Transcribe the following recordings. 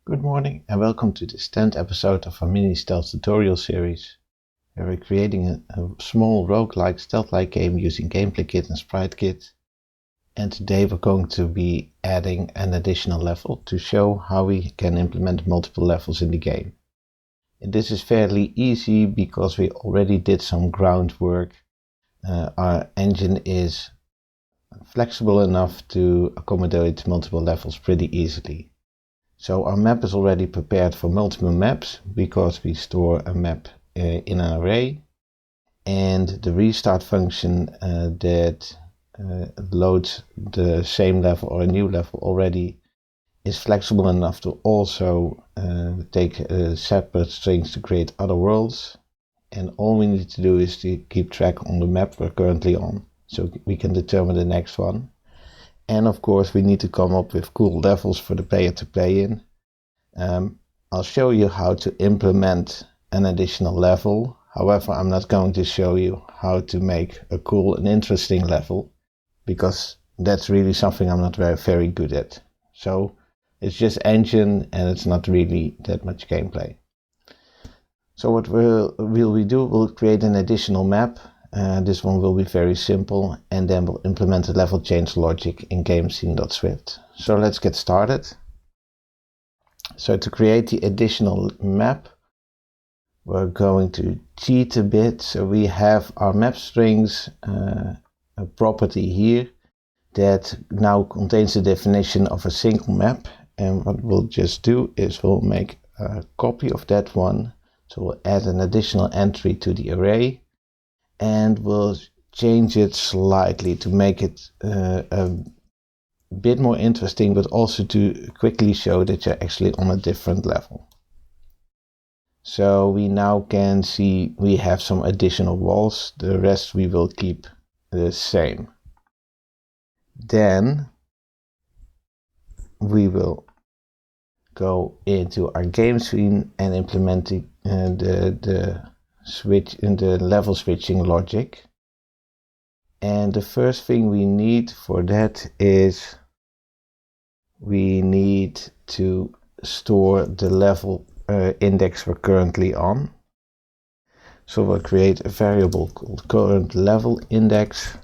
Good morning and welcome to this 10th episode of our MiniStealth tutorial series, where we're creating a small roguelike stealth-like game using GameplayKit and SpriteKit. And today we're going to be adding an additional level to show how we can implement multiple levels in the game. And this is fairly easy because we already did some groundwork. Our engine is flexible enough to accommodate multiple levels pretty easily. So our map is already prepared for multiple maps because we store a map in an array, and the restart function that loads the same level or a new level already is flexible enough to also take separate strings to create other worlds. And all we need to do is to keep track on the map we're currently on, so we can determine the next one. And of course we need to come up with cool levels for the player to play in. I'll show you how to implement an additional level. However, I'm not going to show you how to make a cool and interesting level, because that's really something I'm not very good at. So it's just engine and it's not really that much gameplay. So what will we do? We'll create an additional map. This one will be very simple, and then we'll implement the level change logic in GameScene.Swift. So let's get started. So to create the additional map, we're going to cheat a bit. So we have our map strings, a property here that now contains the definition of a single map. And what we'll just do is we'll make a copy of that one. So we'll add an additional entry to the array, and we'll change it slightly to make it a bit more interesting, but also to quickly show that you're actually on a different level. So we now can see we have some additional walls. The rest we will keep the same. Then we will go into our game scene and implement the switch in the level switching logic. And the first thing we need for that is we need to store the level index we're currently on. So we'll create a variable called current level index,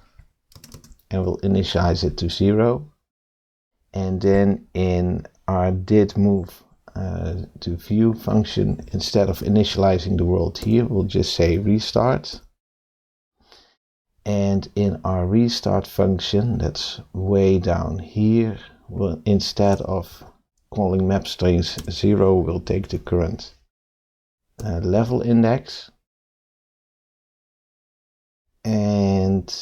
and we'll initialize it to 0. And then in our did move to view function, instead of initializing the world here, we'll just say restart. And in our restart function, that's way down here, we'll, instead of calling map strings 0, we'll take the current level index. And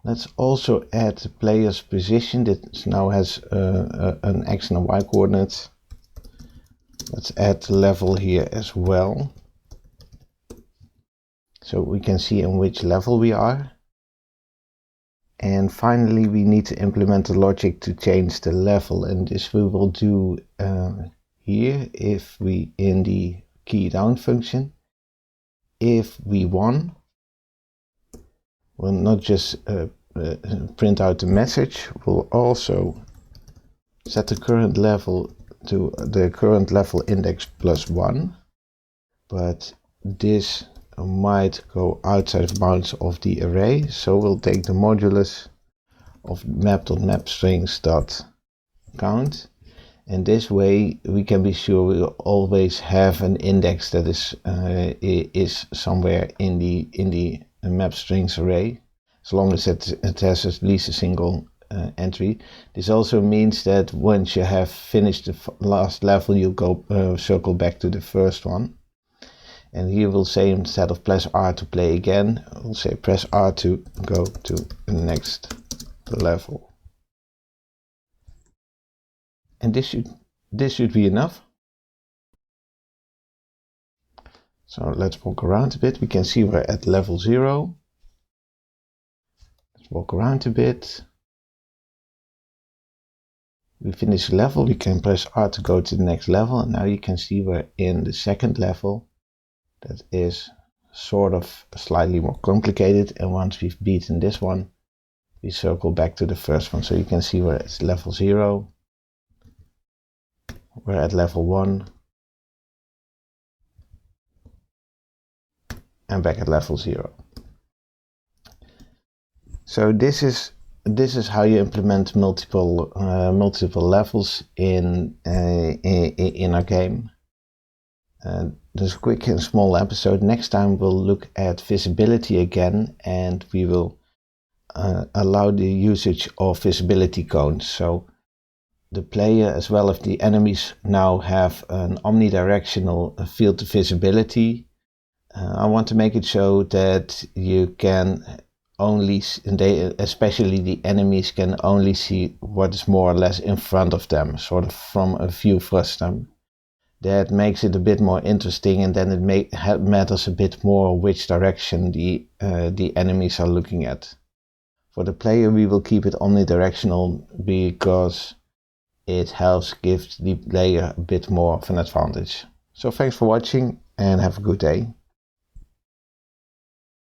let's also add the player's position that now has an X and a Y coordinate. Let's add the level here as well, so we can see in which level we are. And finally we need to implement the logic to change the level, and this we will do here if we in the key down function. If we won, we'll not just print out the message, we'll also set the current level to the current level index +1, but this might go outside of bounds of the array, so we'll take the modulus of map.mapstrings.count, and this way we can be sure we'll always have an index that is somewhere in the map strings array, as long as it has at least a single entry. This also means that once you have finished the last level, you go circle back to the first one. And here we'll say, instead of press R to play again, we'll say press R to go to the next level. And this should be enough. So let's walk around a bit. We can see we're at level 0. Let's walk around a bit. We finish the level, we can press R to go to the next level, and now you can see we're in the second level. That is sort of slightly more complicated, and once we've beaten this one, we circle back to the first one. So you can see we're at level 0, we're at level 1, and back at level 0. So this is how you implement multiple levels in our game. This is a quick and small episode. Next time we'll look at visibility again, and we will allow the usage of visibility cones. So the player as well as the enemies now have an omnidirectional field of visibility. I want to make it so that you can only, especially the enemies, can only see what is more or less in front of them, sort of from a view frustum. That makes it a bit more interesting, and then it matters a bit more which direction the enemies are looking at. For the player, we will keep it omnidirectional because it helps give the player a bit more of an advantage. So thanks for watching and have a good day.